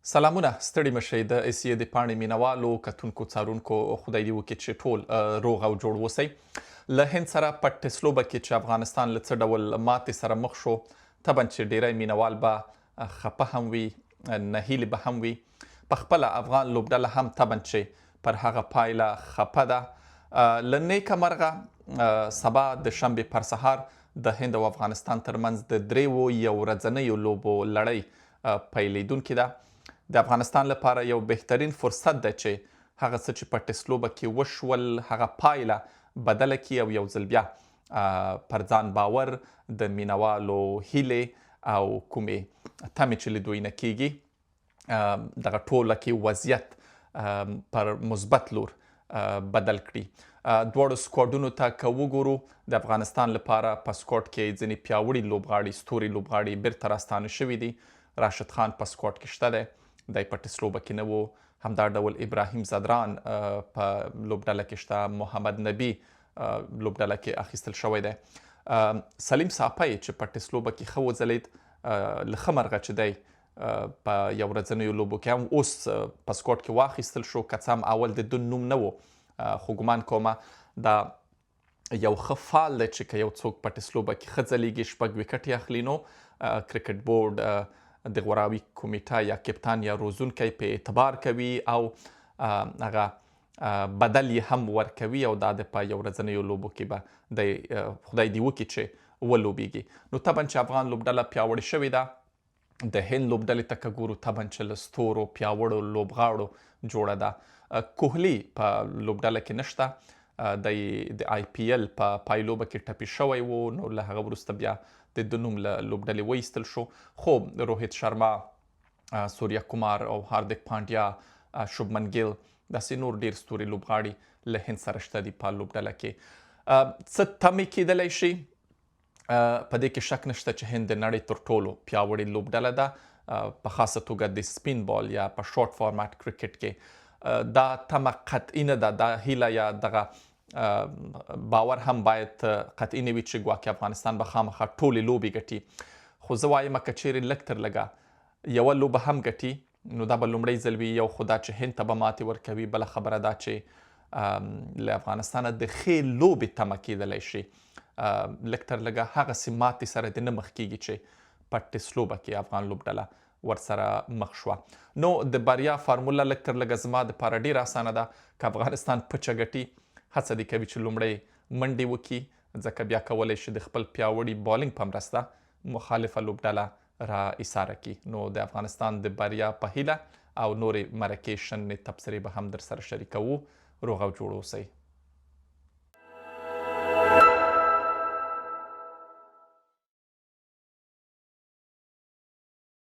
سلامونه ستړي مشئ د اسیې د پاڼې مینوالو کتونکو څارونکو خدای دې وکړي چې ټول روغ او جوړ اوسئ. له هند سره په ټسلوبه کې چې افغانستان له څه ډول ماتې سره مخ شو، طبعا چې ډیری مینوال به خفه هم وي، نهیلې به هم وي. په خپله افغان لوبډله هم طبعا چې پر هغه پایله خفه ده. له نیکه مرغه سبا د شنبې پر سهار د هند او افغانستان ترمنځ د دریو یو ورځنیو لوبو لړۍ پیلیدونکې ده. د افغانستان لپاره یو بهترین فرصت ده چې هغه څه چې په ټسلوبه کې وشول هغه پایله بدله کړي او یو ځل بیا پر ځان باور، د مینوالو هیلې او کومې تمې چې له دوی نه کیږي دغه ټوله کې وضعیت پر مثبت لور بدل کړي. دواړو سکواډونو ته که وګورو، د افغانستان لپاره په سکواډ کې ځینې پیاوړي لوبغاړي، ستوري لوبغاړي بیرته راستانه شوي دي. راشد خان په سکواډ کې شته دی، دی په ټسلوبه کې نه و. همدا ډول ابراهیم زدران په لوبډله کې شته، محمد نبی لوبډله کې اخیستل شوی دی. سلیم ساپی چې په ټسلوبه کې ښه وځلید، له ښه مرغه چې دی په یو ورځنیو لوبو کې هم اوس په سکواډ کې واخیستل شو. که څه هم اول د ده نوم نه و، خو ګمان کومه دا یو ښه فعال دی چې که یو څوک په ټسلوبه کې ښه ځلیږي، 6 وکټې اخلي، نو کرکټ بورډ د غوراوي کمیټه یا کپتان یا روزونکی په اعتبار کوي او هغه بدل یې هم ورکوي او دا د په یو ورځنیو لوبو کې به د خدای دې وکړي چې ولوبیږي. نو طبعا چې افغان لوبډله پیاوړې شوې ده، د هند لوبډلې ته که ګورو طبعا چې له ستورو پیاوړو لوبغاړو جوړه ده. کوهلي په لوبډله کې نشته، د آی پی ایل په پایلوبه کې ټپي شوی و، نو له هغه وروسته بیا د ده نوم له لوبډلې وایستل شو. خو روهیت شرما، سوریا کومار او هاردیک پانډیا، شوبمن ګیل، داسې نور ډیر ستوري لوبغاړي له هند سره شته دي په لوبډله کې. څه تمې کیدلی شي؟ په دې کې شک نشته چې هند د نړۍ تر ټولو پیاوړې لوبډله ده، په خاصه توګه د سپین بال یا په شورټ فارمات کرکټ کې. دا تمه قطعي نه ده، دا هیله یا دغه باور هم باید قطعي نه وي چې ګواکې افغانستان به خامخا ټولې لوبې ګټي. خو زه وایم که چیرې لږ تر لږه یوه لوبه هم ګټي، نو دا به لومړی ځل وي. یو خو دا چې هند ته به ماتې ورکوي، بله خبره دا چې له افغانستانه د ښې لوبې تمه کیدلی شي. لږ تر لږه هغسې ماتې سره دې نه مخ کیږي چې په ټسلوبه کې افغان لوبډله ورسره مخ شوه. نو د بریا فارموله لږ تر لږه زما دپاره ډېره اسانه ده. که افغانستان پچه ګټي، هڅه دې کوي چې لومړی منډې وکړي، ځکه بیا کولی شي د خپل پیاوړي بالینګ په مرسته مخالفه لوبډله را ایساره کړي. نو د افغانستان د بریا په هیله او نورې مرکې شنې تبصرې به هم در سره شریکوو. روغ او جوړ اوسئ.